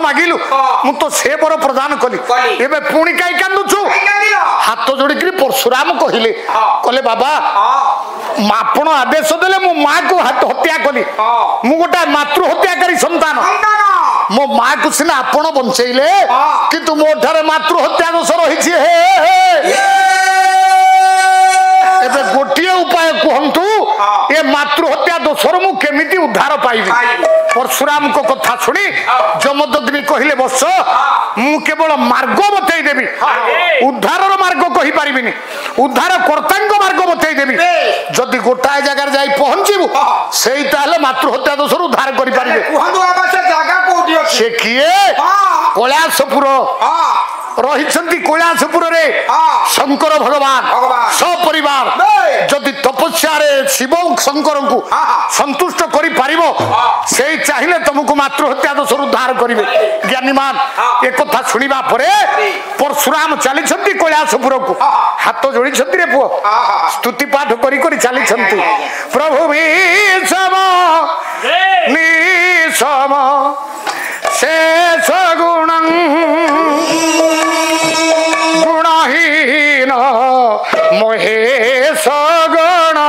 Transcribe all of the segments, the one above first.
मागिलु मु तो से बर प्रदान कली एबे पुणी काई कांदुछु हाथ जोड़िकी परशुराम कहले कहले बाबा आपण आदेश देले मो माँ को हत्या कली मु गोटा मातृ हत्याकारी संतान मो माँ को सिना आपण बंचैले किंतु मो ठारे मातृ हत्या दोष रही एबे गोटिए उपाय कहतु ए मातृ हत्या दोषर मु केमिति उद्धार पाइबी परशुराम को कथा सुनी जमदग्नि कहले बस मु केवल मार्ग बतई देबी उद्धार मार्ग कहि पारिबिनी उद्धार कर्तांग मार्ग बतई देबी जदि गोटाए जगह जाई पहुंचीबु सेई ताले मातृ हत्या दोषर उद्धार करि पारिबे कुहंदु बाबा से जगह कोठी अछि से किए कैलाशपुर रही कैलाशपुर रे शंकर भगवान सपरिवार जदि तपस्या शिव शंकर को संतुष्ट करि पारिबो से चाहिए तुमको मातृ हत्या दोष उद्धार करिवे ज्ञानीमान एक कथा सुनिबा परे परशुराम चली कैलाशपुर को हाथ जोड़ी रे पुओ स्तुति पाठ करी करी चली प्रभु भीषम निशम शेष गुणं गुणहीन महेश गण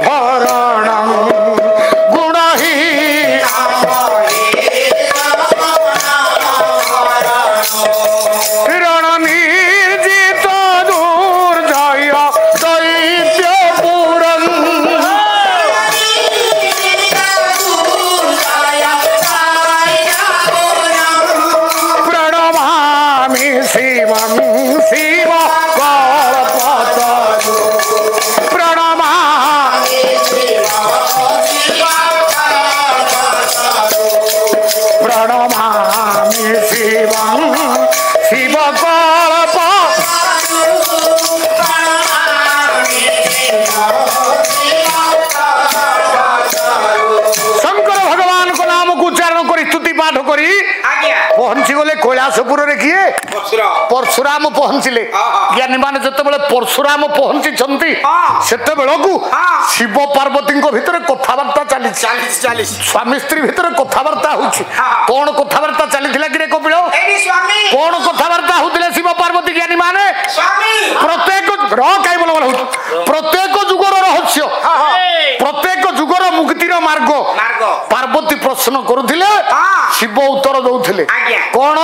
भरणं गुणहीन किरण निर्जित दुर्जय दैत्य पुरं प्रणमामि शिवं शिव प्रणमामि शिवं शिव शंकर भगवान को नाम को उच्चारण करी स्तुति पाठ करी पहुंची गले कैलाशपुर रे किए परशुराम पहुंचले ज्ञानी माने जते बेले परशुराम पहुंची छंती सेते बेलकु शिव पार्वती भितर कथावार्ता चली स्वामी स्त्री भितर कथावार्ता होछि कोन कथावार्ता चलीथिला कि रे कपिल कोन कथावार्ता होतिले शिव पार्वती ज्ञानी माने प्रत्येक प्रत्येक जुगर रहस्य प्रत्येक जुगर मुक्तिर मार्ग पार्वती प्रश्न करुथिले शिव उत्तर दउथिले कोन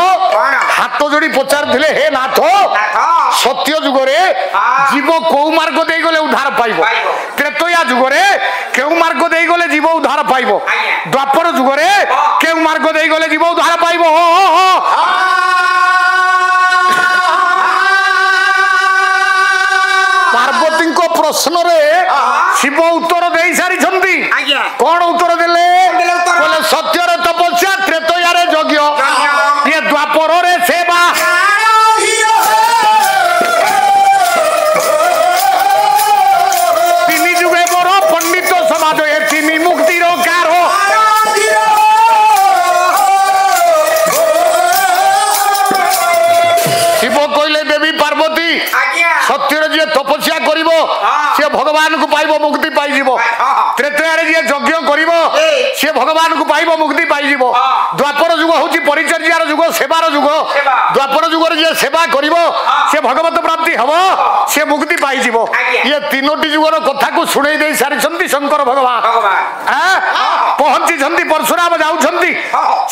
हाथ जोड़ी पचार हे नाथ सत्य जुगरे जीव को मार्ग दे गले उद्धार पाइबो त्रेतया जुगरे केउ मार्ग दे गले जीव उद्धार पाइबो द्वापर जुगरे केउ मार्ग दे गले जीव उद्धार पाइबो पार्वती को प्रश्न रे शिव उत्तर दे सारी छंती कौन उत्तर देले बोले सत्यर तपस्या त्रेतया रे यज्ञ ये द्वापर रे सेवा तीन जुगे बर पंडित समाज ये तीन मुक्तिर कार शिव कहले देवी पार्वती सत्यर जी तपस्या करिवो से भगवान को पाइबो मुक्ति पाई जीवो त्रेतया रे जी यज्ञ करिवो से भगवान को पाइबो मुक्ति पाई जीवो द्वापर युग होची परिचर्यार युग सेवार युग द्वापर युग रे जे सेवा करिवो से भगवत प्राप्ति हबो से मुक्ति पाई जीवो ये तीनोटी युगर कथा को सुनै दे सारी छंती शंकर भगवान पहुंची छंती परशुराम जाउ छंती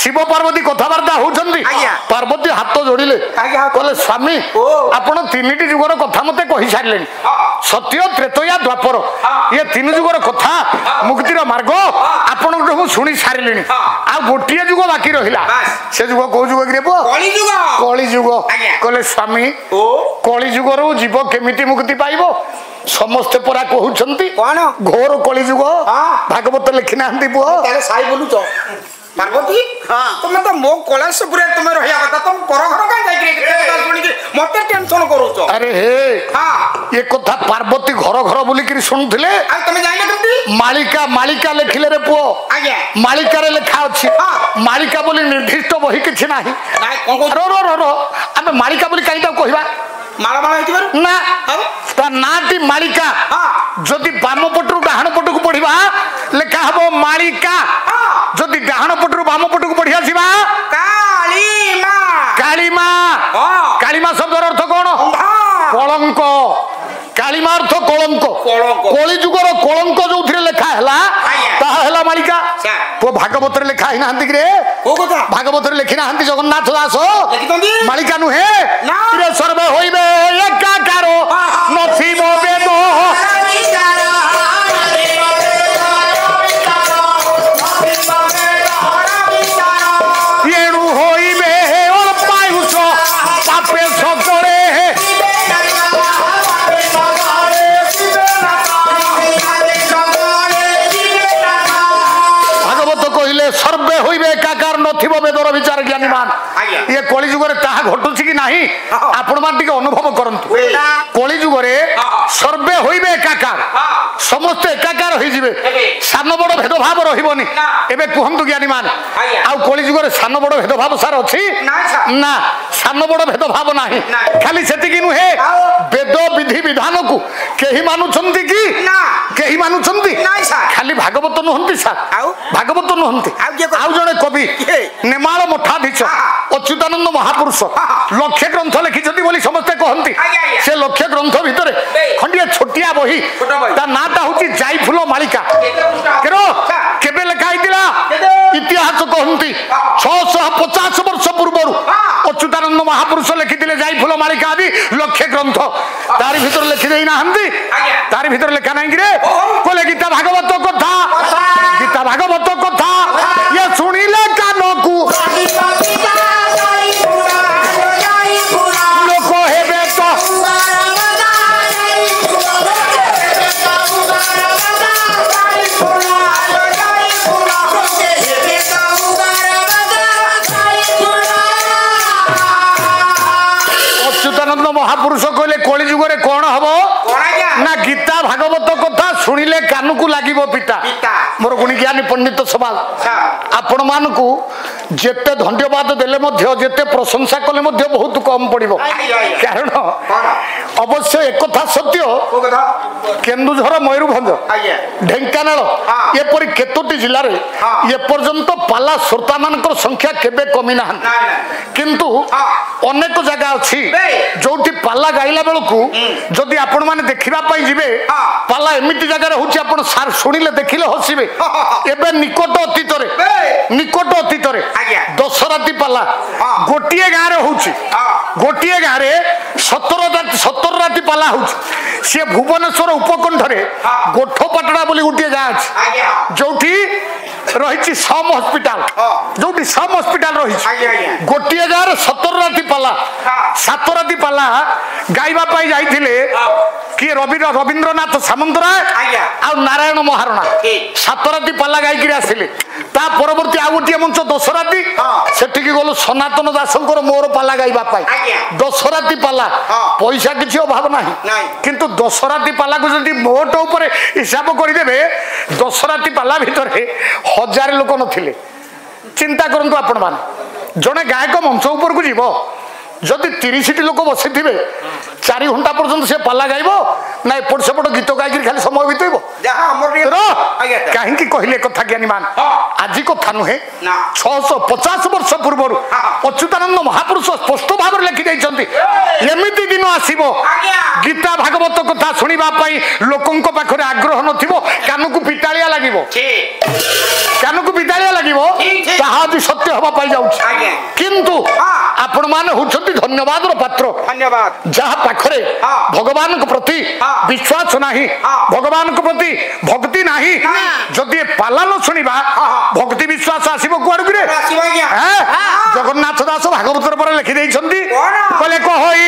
शिव पार्वती कथावार्ता होछंती पार्वती हाथ जोड़िले कहले स्वामी आपण तीनटी युगर कथा मते कहि सारलेनी सत्य त्रेतया द्वापर ये तीन जुगर कथा मुक्तिर मार्ग आपण शुणी सारे आ गोटे जुग बाकी रहा से जुग कौ जुग कि कली जुग कहले स्वामी कली जुगर जीव केमिति मुक्ति पाइब समस्ते परा कहउछंती घोर कली जुग भागवत लिखि नांती पुओ साई बोलुछ पार्वती तुम तो मो कैलाशपुर तुम रहिया कथा तुम पर घर का जाई के सुनी के मते टेंशन करूछ अरे हे ये कथा पार्वती घर घर बोली कि सुनुथिले आ तुम जाई ना कथि मालिका मालिका लिखिले रे पुओ आज्ञा मालिका रे लिखा अछि मालिका बोली निर्दिष्ट बही किछि नाही रो रो रो रो आमे मालिका बोली काई त कहबा माला माला हेतिबार ना ता नाटी मालिका जदि बाम पटरु डाहण पटकु पढिबा लेखा हबो मालिका जदि डाहण पटरु बाम पटकु पढिया छिबा काली কলঙ্ক কলি যুগর কলঙ্ক যোউথিরে লেখা হেলা তাহা হেলা মালিকা পুଅ ভাগবତରେ লেখা হি নাহাନ୍ତି রে ভাগবତରେ লেখি নাহাନ୍ତି জগন্নাথ দাস মালিকা নুহে রে সর্বে হইবে একাকার নথিব বেদ এণু হইবে অল্পায়ুষ পাপে সকরে ভাগবত কহিলে সর্বে হইবে একাকার নথিব বেদর বিচার জ্ঞানীমান ইয়ে কলি যুগরে তাহা ঘটুছি কি ନାହିଁ ଆପଣ ମାନେ ଟିକେ ଅନୁଭବ କରନ୍ତୁ କଳି ଯୁଗରେ ସର୍ବେ ହଇବେ ଏକାକାର ସମସ୍ତେ ଏକାକାର ହେଇଯିବେ ସାନ ବଡ ଭେଦଭାବ ରହିବନି ଏବେ କୁହନ୍ତୁ ଜ୍ଞାନୀ ମାନେ ଆଉ କଳି ଯୁଗରେ ସାନ ବଡ ଭେଦଭାବ ସାର ଅଛି ନା ସାନ ବଡ ଭେଦଭାବ ନାହିଁ ଖାଲି ସେତିକି ନୁହେଁ ବେଦ ବିଧି ବିଧାନକୁ କେହି ମାନୁଛନ୍ତି କି କେହି ମାନୁଛନ୍ତି ଖାଲି ଭାଗବତ ନୁହନ୍ତି ସାର୍ ଭାଗବତ ନୁହନ୍ତି ଆଉ ଜଣେ କବି ନେମାଳ ମଠାଧୀଶ ଅଚ୍ୟୁତାନନ୍ଦ ମହାପୁରୁଷ ଲକ୍ଷେ ଗ୍ରନ୍ଥ ଲେଖିଛନ୍ତି ବୋଲି ସମସ୍ତେ କହନ୍ତି ସେ ଲକ୍ଷ ଗ୍ରନ୍ଥ ଭିତରେ ଖଣ୍ଡିଏ ଛୋଟିଆ ବହି ତା ନାଁଟା ହଉଛି ଯାଇଫୁଲ ମାଳିକା କେବେ ଲେଖା ହେଇଥିଲା ଇତିହାସ କହନ୍ତି 650 ବର୍ଷ ପୂର୍ବରୁ ଅଚ୍ୟୁତାନନ୍ଦ ମହାପୁରୁଷ ଲେଖିଥିଲେ ଯାଇଫୁଲ ମାଳିକା ଆଦି ଲକ୍ଷେ ଗ୍ରନ୍ଥ ତାରି ଭିତରେ ଲେଖି ଦେଇ ନାହାନ୍ତି ତାରି ଭିତରେ ଲେଖା ନାହିଁ କି ରେ କହିଲେ ଗୀତା ଭାଗବତ କଥା ଗୀତା ଭାଗବତ କଥା ଇଏ ଶୁଣିଲେ କାନକୁ ଲୋକ ହେବେ ତ ଅଚ୍ୟୁତାନନ୍ଦ ମହାପୁରୁଷ କହିଲେ କଳି ଯୁଗରେ କଣ ହବ ନା ଗୀତା ଭାଗବତ କଥା ଶୁଣିଲେ କାନକୁ ଲାଗିବ ପିତା ମୋର ଗୁଣି ଜ୍ଞାନୀ ପଣ୍ଡିତ ସଭା ଆପଣ ମାନଙ୍କୁ ଯେତେ ଧନ୍ୟବାଦ ଦେଲେ ମଧ୍ୟ ଯେତେ ପ୍ରଶଂସା କଲେ ମଧ୍ୟ ବହୁତ କମ ପଡିବ କାରଣ ଅବଶ୍ୟ ଏକଥା ସତ୍ୟ କେନ୍ଦୁଝର ମୟୂରଭଞ୍ଜ ଢେଙ୍କାନାଳ ଏପରି କେତୋଟି ଜିଲ୍ଲାରେ ଏପର୍ଯ୍ୟନ୍ତ ପାଲା ଶ୍ରୋତା ମାନଙ୍କର ସଂଖ୍ୟା କେବେ କମି ନାହାନ୍ତି କିନ୍ତୁ ଅନେକ ଜାଗା ଅଛି ଯୋଉଠି ପାଲା ଗାଇଲା ବେଳକୁ ଯଦି ଆପଣ ମାନେ ଦେଖିବା ପାଇଁ ଯିବେ ପାଲା ଏମିତି ଜାଗାରେ ହଉଛି ଆପଣ ସାର୍ ଶୁଣିଲେ ଦେଖିଲେ ହସିବେ ଏବେ ନିକଟ ଅତୀତରେ ଦଶରାତି ପାଲା ଗୋଟିଏ ଗାଁରେ ହଉଛି ଗୋଟିଏ ଗାଁରେ 17 ରାତି ପାଲା ହଉଛି ସିଏ ଭୁବନେଶ୍ୱର ଉପକଣ୍ଠରେ ଗୋଠପାଟଣା ବୋଲି ଗୋଟିଏ ଗାଁ ଅଛି ଯୋଉଠି ରହିଛି ସମ୍ ହସ୍ପିଟାଲ ଯୋଉଠି ସମ୍ ହସ୍ପିଟାଲ ରହିଛି ଗୋଟିଏ ଗାଁରେ 17 ରାତି ପାଲା 7 ରାତି ପାଲା ଗାଇବା ପାଇଁ ଯାଇଥିଲେ କିଏ ରବୀନ୍ଦ୍ରନାଥ ସାମନ୍ତରାୟ ଆଉ ନାରାୟଣ ମହାରଣା 7 ରାତି ପାଲା ଗାଇକିରି ଆସିଲେ ତା ପରବର୍ତ୍ତୀ ଆଉ ଗୋଟିଏ ମଞ୍ଚ 10 ରାତି ସେଠିକି ଗଲୁ ସନାତନ ଦାସଙ୍କର ମୋର ପାଲା ଗାଇବା ପାଇଁ 10 ରାତି ପାଲା ପଇସା କିଛି ଅଭାବ ନାହିଁ କିନ୍ତୁ 10 ରାତି ପାଲାକୁ ଯଦି ମୋଟ ଉପରେ ହିସାବ କରିଦେବେ 10 ରାତି ପାଲା ଭିତରେ 1000 ଲୋକ ନଥିଲେ ଚିନ୍ତା କରନ୍ତୁ ଆପଣ ମାନେ ଜଣେ ଗାୟକ ମଞ୍ଚ ଉପରକୁ ଯିବ ଯଦି 30ଟି ଲୋକ ବସିଥିବେ 4 ଘଣ୍ଟା ପର୍ଯ୍ୟନ୍ତ ସେ ପାଲା ଗାଇବ ନା ଏପଟ ସେପଟ ଗୀତ ଗାଇକି ଖାଲି ସମୟ ବିତେଇବ କାହିଁକି କହିଲେ କଥା ଜ୍ଞାନୀ ମାନ ଆଜି କଥା ନୁହେଁ 650 ବର୍ଷ ପୂର୍ବରୁ ଅଚ୍ୟୁତାନନ୍ଦ ମହାପୁରୁଷ ସ୍ପଷ୍ଟ ଭାବରେ ଲେଖି ଦେଇଛନ୍ତି ଏମିତି ଦିନ ଆସିବ ଗୀତା ଭାଗବତ କଥା ଶୁଣିବା ପାଇଁ ଲୋକଙ୍କ ପାଖରେ ଆଗ୍ରହ ନଥିବ କାନକୁ ପିଟାଳିଆ ଲାଗିବ ତାହା ବି ସତ୍ୟ ହେବା ପାଇଁ ଯାଉଛି କିନ୍ତୁ ଆପଣ ମାନେ ହଉଛନ୍ତି ଧନ୍ୟବାଦର ପାତ୍ର ଯାହା ପାଖରେ ଭଗବାନଙ୍କ ପ୍ରତି ବିଶ୍ୱାସ ନାହିଁ ଭଗବାନଙ୍କ ପ୍ରତି ଭକ୍ତି ନାହିଁ ଯଦି ପାଲା ନ ଶୁଣିବା ଭକ୍ତି ବିଶ୍ୱାସ ଆସିବ କୁଆଡକୁ ରେ ଜଗନ୍ନାଥ ଦାସ ଭାଗବତର ପରେ ଲେଖି ଦେଇଛନ୍ତି କହିଲେ କହଇ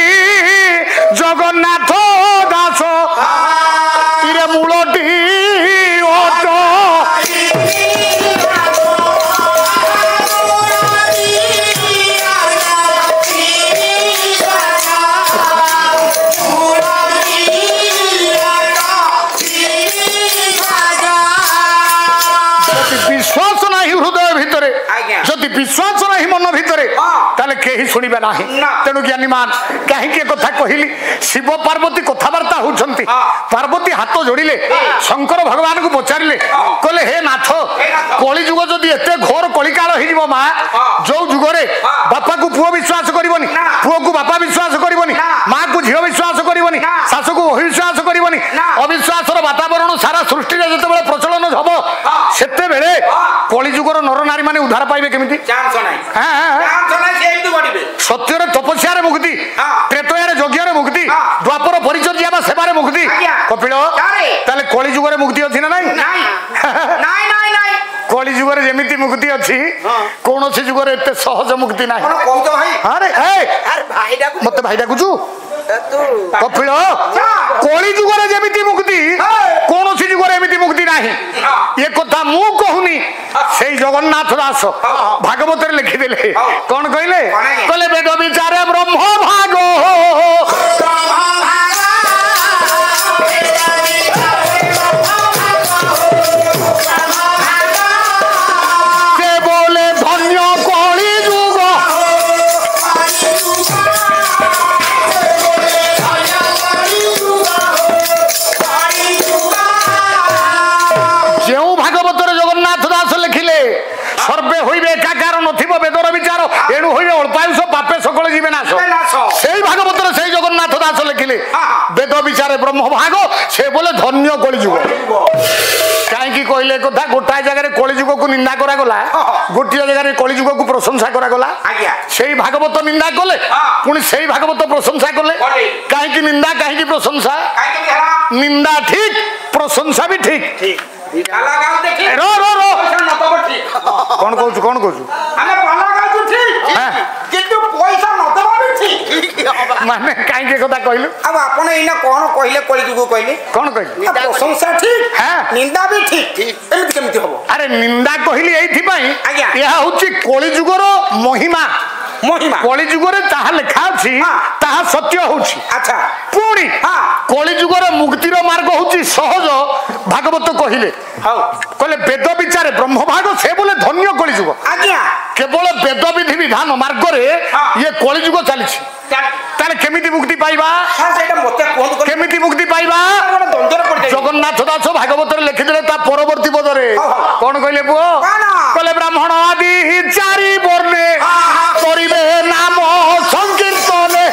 ଜଗନ୍ନାଥ ଦାସ ଇରେ ମୂଳଟି ଅଟ विश्वास नहीं हृदय भितर जदि विश्वास नहीं मन भितर ताले केही सुनिबे नाही तेणु ज्ञानी मान कहीं कथा कहली शिव पार्वती कथबार्ता होउछंती पार्वती हाथ जोड़िले शंकर भगवान को पचारिले कहले हे नाथ कली जुग जदि एते घोर कलिकाल हिजिबो मा जो जुगरे बापा को पुओ विश्वास करबोनी पुओ को बापा विश्वास करबोनी मां को झियो विश्वास करबोनी सासु को विश्वास करबोनी কলি যুগর নর নারী মানে উদ্ধার পাইবে কেমিতি চান্স নাই হ্যাঁ চান্স নাই সে এমতি বড়িবে সত্যরে তপস্যারে মুক্তি ত্রেতয়ারে যজ্ঞরে মুক্তি দ্বাপর পরিচর্যা বা সেবারে মুক্তি কপিল তাহলে কলি যুগরে মুক্তি আছে না নাই নাই নাই নাই নাই কলি যুগরে যেমিতি মুক্তি আছে কোনসি যুগরে এতে সহজ মুক্তি নাই কোন কও তো ভাই আরে আরে ভাই ডাকু মতে ভাই ডাকুচু কপিল কলি যুগরে যেমিতি মুক্তি কোনসি যুগরে এমিতি মুক্তি নাই এ কথা মু কহুনি সেই জগন্নাথ দাস ভাগবতরে লিখি দেলে কোন কইলে কলে বেদ বিচারে ব্রহ্ম ভাগ সে বলে ধন্য কলি যুগ যেউ ভাগবতরে জগন্নাথ দাস লিখিলে সর্বে হইবে একাকার নথিব বেদর বিচার এণু হইবে অল্পায়ুষ পাপে সকলে জীবে নাশ সেই ভাগবতরে সেই জগন্নাথ দাস লিখিলে বেদ বিচারে ব্রহ্ম ভাগ সে বলে ধন্য কলিযুগ কাইকি কইলে কথা গোটায় জায়গায় কলিযুগକୁ নিন্দা করা গলা গোটিয়ে জায়গায় কলিযুগକୁ প্রশংসা করা গলা সেই ভাগবত নিন্দা কলে পুনি সেই ভাগবত প্রশংসা কলে কাইকি নিন্দা কাইকি প্রশংসা নিন্দা ঠিক প্রশংসা भी ঠিক পালা গাও দেখি রো রো রো নতব ঠিক কোন কইছু আমি পালা গাও ঠিক কিন্তু পয়সা নতব ঠিক মানে কাইকে কথা কইলু अब आपण एना कोन कहिले कली जुगु कहिले কোন কইলু प्रशंसा ठीक হ্যাঁ निंदा भी ठीक एमिति केमिति हबो আরে নিন্দা কহিলি এইথি পাই আজ্ঞা। ইহা হচ্ছে কলিযুগর মহিমা महिमा কলিযুগরে তাহা লেখা আছে তাহা সত্য হচ্ছে अच्छा পুଣି হ্যাঁ। কলিযুগর মুক্তির মার্গ হচ্ছে সহজ ভাগবত কহিলে हाउ কলে বেদ বিচারে ব্রহ্মভাগ সে বলে ধন্য কলিযুগ आज्ञा কেবল বেদ বিধি বিধান মার্গরে ইয়ে কলিযুগ চালিছে তাহলে কেমিতি মুক্তি পাইবা हां सेटा मते कोन কেমিতি মুক্তি পাইবা দ্বন্দ্বরে পড়ি যাই জগন্নাথ দাস ভাগবতরে লিখিদেলে তা পরবর্তী পদরে কোন কইলে পুଅ কলে ব্রাহ্মণ আদি চারি বর্ণে করিবে নাম সংকীর্তনে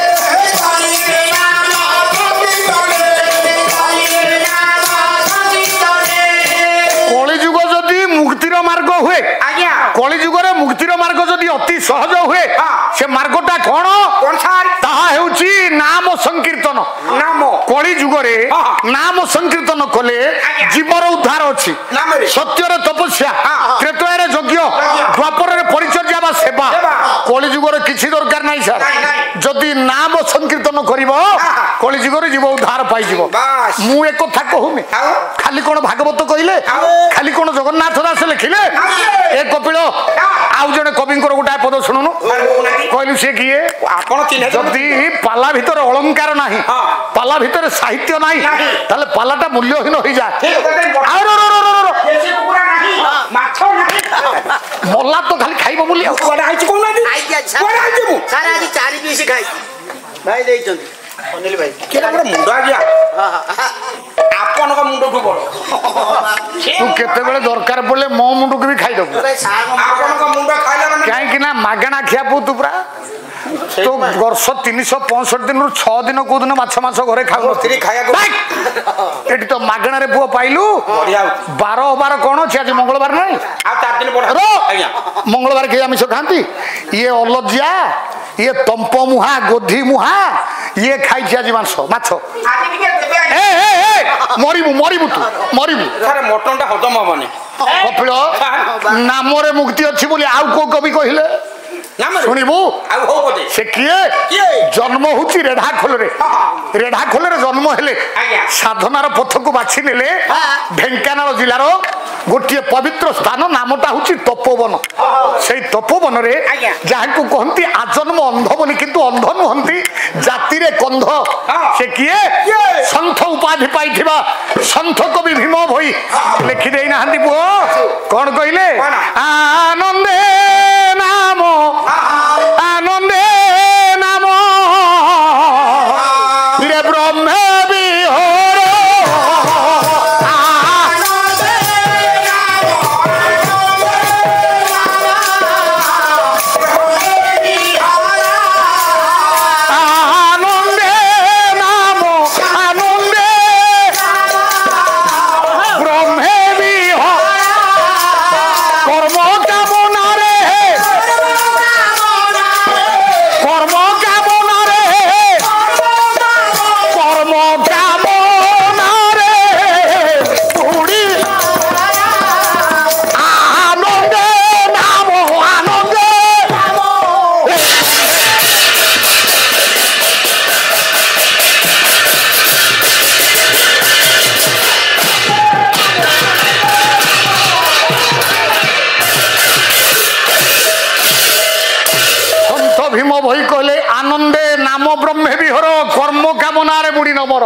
কলিযুগ যদি মুক্তির মার্গ হুয়ে आज्ञा কলিযুগরে মুক্তির মার্গ যদি অতি সহজ হুয়ে সে মার্গটা কোন कोन छाड़ তাহা হেউচি নাম সংকীর্তন नाम কলি যুগরে নাম সংকীর্তন কলে জীবর উদ্ধার ଅଛି নামরে সত্যর তপস্যা ত্রেতয়ারে যজ্ঞ দ্বাপরের পরিচর্যা বা সেবা কলি যুগরে কিছু দরকার নাই স্যার যদি নাম সংকীর্তন করিব কলি যুগরে জীব উদ্ধার পাই যাব বাস মু এক কথা কহুনি খালি কোন ভাগবত কইলে খালি কোন জগন্নাথ দাস লিখিলে এ কপিল আউ জনে কবিঙ্কর গোটায় পদ শুনুনু কইলু সে কিয়ে आपण चिन्ह যদি পালা ভিতরে অলঙ্কার নাই পালা ভিতরে সাহিত্য নাই তাহলে পালাটা মূল্যহীন হয়ে যায় আর देसी कुकुरा नाही माछो नाही মল্লা তো খালি খাইব বলি कोडा आइछ कोन नाही आइया कोडा आइछ मु सारा आज 4 पीस खाई भाई देइछन अनिल भाई केला बड़ मुंडा गया आपण का मुंडो को बड़ তু কেতেবেলে দরকার পড়লে মো মুন্ডুকে বি খাইদবু आपण का मुंडा खाइला माने কাହିଁକି ନା ମାଗଣା ଖିଆ ପୁତୁ ପୁରା তো ବର୍ଷ 365 ଦିନରୁ 6 ଦିନ କୋଉ ଦିନ ମାଛ ମାଛ ଘରେ ଖାଉ ସ୍ତ୍ରୀ ଖାଇବାକୁ ଏଠି ତ ମାଗଣାରେ ପୁଅ ପାଇଲୁ ବଢିଆ ବାର ବାର କଣ ଅଛି ଆଜି ମଙ୍ଗଳବାର ନାହିଁ ଆଉ 4 ଦିନ ପଡା ଆଜ୍ଞା ମଙ୍ଗଳବାର କେହି ଆମିଷ ଖାଆନ୍ତି ଇଏ ଅଲଜିଆ ଇଏ ତମ୍ପ ମୁହା ଗୋଧି ମୁହା ଇଏ ଖାଇଛି ଆଜି ମାଛ ମାଛ ଆଜି ଟିକେ ଦେବେ ମରିବୁ ତୁ ମରିବୁ ସାରେ ମଟନ ଟା ହଜମ ହବନି କପିଳ ନାମରେ ମୁକ୍ତି ଅଛି ବୋଲି ଆଉ କୋଉ କବି କହିଲେ শুনিবু সে কিয়ে জন্ম হচ্ছে রেঢ়া খোলরে জন্ম হেলে সাধনার পথকু বাছি নেলে ঢেঙ্কানাল জেলার গোটিয়ে পবিত্র স্থান নামটা হচ্ছে তপোবন সেই তপোবনরে যাহাকু কহନ୍ତି আজন্ম অন্ধ বলি কিন্তু অন্ধ নুহନ୍ତି জাতিরে কন্ধ সে কিয়ে সন্থ উপাধি পাইথিবা সন্থ কবি ভীম ভই লেখি দেই নাহান্তি পুଅ কোন কইলে আনন্দে নাম আনন্দে নাম রে ব্রহ্ম বিহর আনন্দে নাম আনন্দে ব্রহ্ম বিহর কর্ম भीम भई कहले आनंदे नाम ब्रह्मे विहर कर्म कामना रे बुड़ी नमर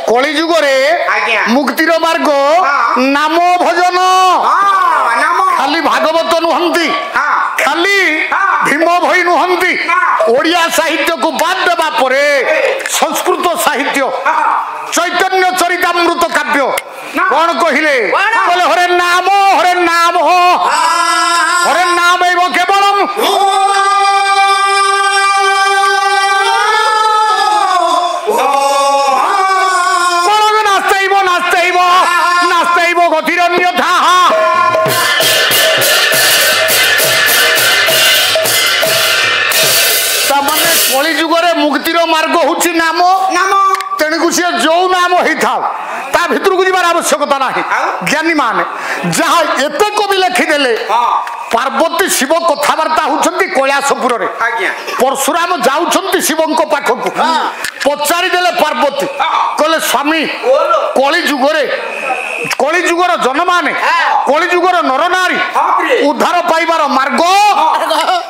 कली जुग रे मुक्तिर मार्ग नाम भजन खाली भागवत नुहंती खाली भीम भई नुहंती ओडिया साहित्य को बाद देबा परे संस्कृत साहित्य चैतन्य चरितामृत काव्य कौन कहले बोले हरे नाम एवं केवलम नास्तेव गतिरन्यथा तामाने कली जुगरे मुक्तिर मार्ग होछि नाम तेणुकु सी जो नाम ही था ता भितर को जीवार आवश्यकता नहीं ज्ञानी माने जहाँ एते कवि लिखिदेले पार्वती शिव कथबार्ता होउछंती कैलासपुर रे परशुराम जाउछंती शिवंक पाखकु पचारि देले पार्वती कहले स्वामी कली जुगर जनमाने कली जुगर नर नारी उद्धार पाइबार मार्ग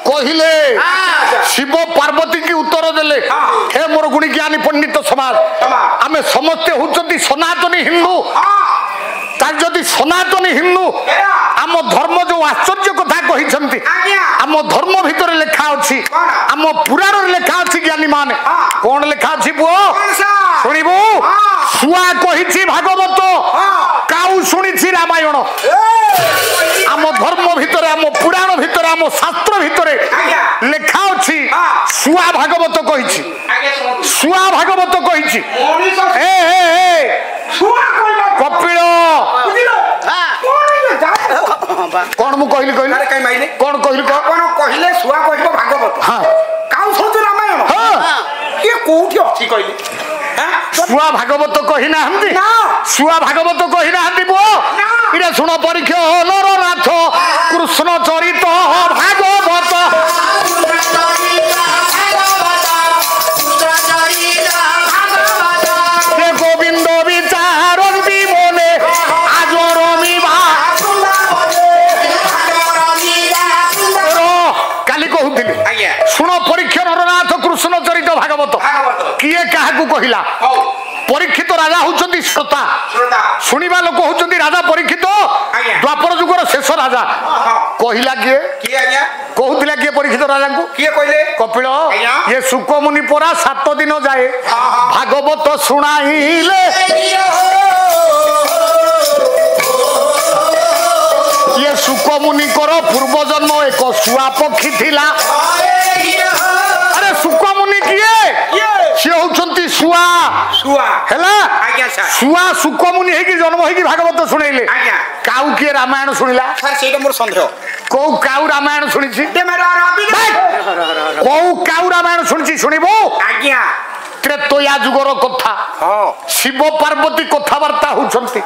कहिले शिव पार्वती की उत्तर देले हे मोर गुणी ज्ञानी पंडित समाज आमे समस्ते होउछंती सनातनी हिंदू तार जदि सनातनी हिंदू आम धर्म जो आश्चर्य कथा कहिसंती आम धर्म भितर लेखा अछि आम पुराण रे लेखा अछि ज्ञानी माने कोन लेखा अछि बुओ सुनिबो सुआ कहिछि भागवत काउ सुनिछि रामायण आम धर्म भितर आम पुराण भितर आम शास्त्र भितर लेखा अछि सुआ भागवत कहिछि सुआ भागवत कहिछि ए कपिल कौन मु कहली कौन कहले सुआ कहबो भागवत काउ सोच रामायण ये कोठी अछि कहली सुआ भागवत कहि नाहंती सुआ भागवत कहि नाहंती बो इरा सुनो परीक्षा नर नाथ कृष्ण चरित भागवत हे गोविंद विचारन विमने आज रमिबा काली कहउथिली सुनो परीक्षा नरनाथ कृष्ण चरित भागवत किए काहाकू कहिला परीक्षित राजा होउछंती श्रोता सुनिबा लोक होउछंती राजा परीक्षित द्वापर जुगर शेष राजा कहिला किए आज्ञा कहउथिला किए परीक्षित राजा को किए कहले कपिल ये सुक मुनि परा 7 दिन जाए भागवत सुनाइले ये सुक मुनि कर पूर्व जन्म एक सुआ पक्षी थिला अरे सुक मुनि किए से होउछंती सुआ हैला सुआ सुक मुनि हेकी जन्म हेकी भागवत सुनैले काउ किए रामायण सुनिला सर सेटा मोर संदेह को काउ रामायण सुनिछि को काउ रामायण सुनिछि सुनिबो आज्ञा त्रेतया जुगर कथा शिव पार्वती कथबार्ता होउछंती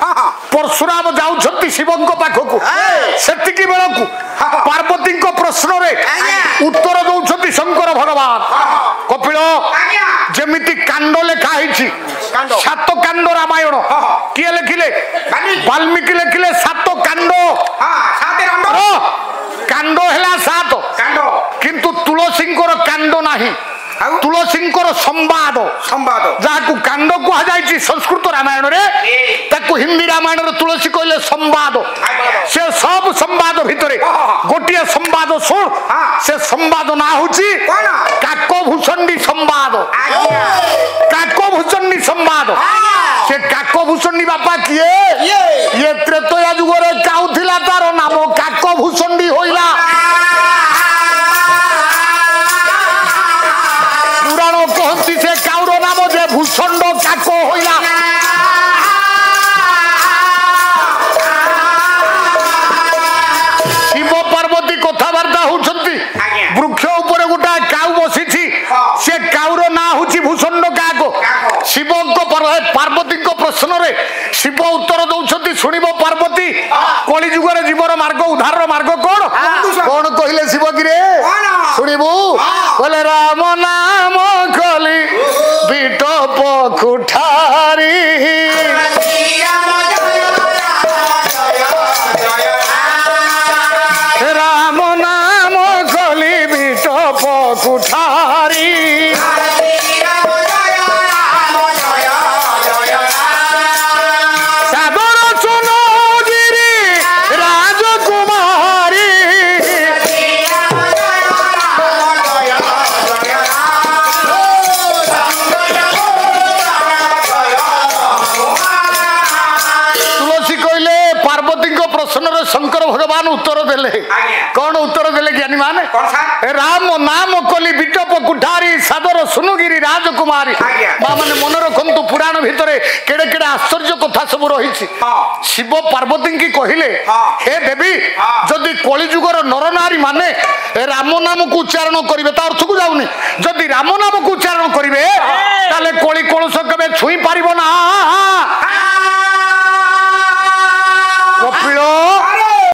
परशुराम जाउछंती शिवंक पाखकु सेतिकी बेलकु पार्वती को प्रश्न रे उत्तर दउछंती शंकर भगवान कपिल जेमिति कांड लेखा हिछि 7 कांड रामायण किए लिखिले वाल्मीकि लिखिले 7 कांड कांड हैला 7 किंतु तुलसींकर कांड नाही तुलसींकर संवाद जहाँ कांड कहुई संस्कृत रामायण रे ताकू हिंदी रामायण रे तुलसी कहले संवाद से सब संवाद भितर गोटे संवाद शुण से संवाद ना होची काकभूषणी संवाद काकभूषणी संवाद से काकभूषणी बापा किए ये त्रेतया जुगरे काउथिला तार नाम काकभूषणी होइला पुराण कहती से काउर नाम जे भूषण काक होइला शिव पार्वती कथबार्ता होउछंती वृक्ष ऊपर गोटा काउ बसिछि से काउर ना होछि भूषण काक शिव को पार्वती को प्रश्न रे शिव उत्तर दउछंती सुनिबो पार्वती कली जुगर जीवन मार्ग उद्धार मार्ग कोन कोन कहिले शिव गिरे सुनिबो बोले राम नाम कली बिटप कुठारी राम नाम कली बिटप କୁଠାରୀ ସାଦର ସୁନଗିରି ରାଜକୁମାରୀ ତୁଳସୀ କହିଲେ ପାର୍ବତୀଙ୍କ ପ୍ରଶ୍ନର ଶଙ୍କର ଭଗବାନ ଉତ୍ତର ଦେଲେ କଣ ଉତ୍ତର ଦେଲେ ଜ୍ଞାନୀ ମାନେ ରାମ ନାମ କଲି ବିଟପ କୁଠାରୀ ସାଦର ସୁନଗିରି ରାଜକୁମାରୀ ମା ମାନେ ମନେ ରଖନ୍ତୁ ପୁରାଣ ଭିତରେ କେଡେ କେଡେ ଆଶ୍ଚର୍ଯ୍ୟ କଥା ସବୁ ରହିଛି ଶିବ ପାର୍ବତୀଙ୍କୁ କହିଲେ ହେ ଦେବୀ ଯଦି କଳିଯୁଗର ନରନାରୀ ମାନେ ରାମ ନାମକୁ ଉଚ୍ଚାରଣ କରିବେ ତା ଅର୍ଥକୁ ଯାଉନି ଯଦି ରାମ ନାମକୁ ଉଚ୍ଚାରଣ କରିବେ ତାହେଲେ କଳି କଳୁଷ କେବେ ଛୁଇଁ ପାରିବ ନା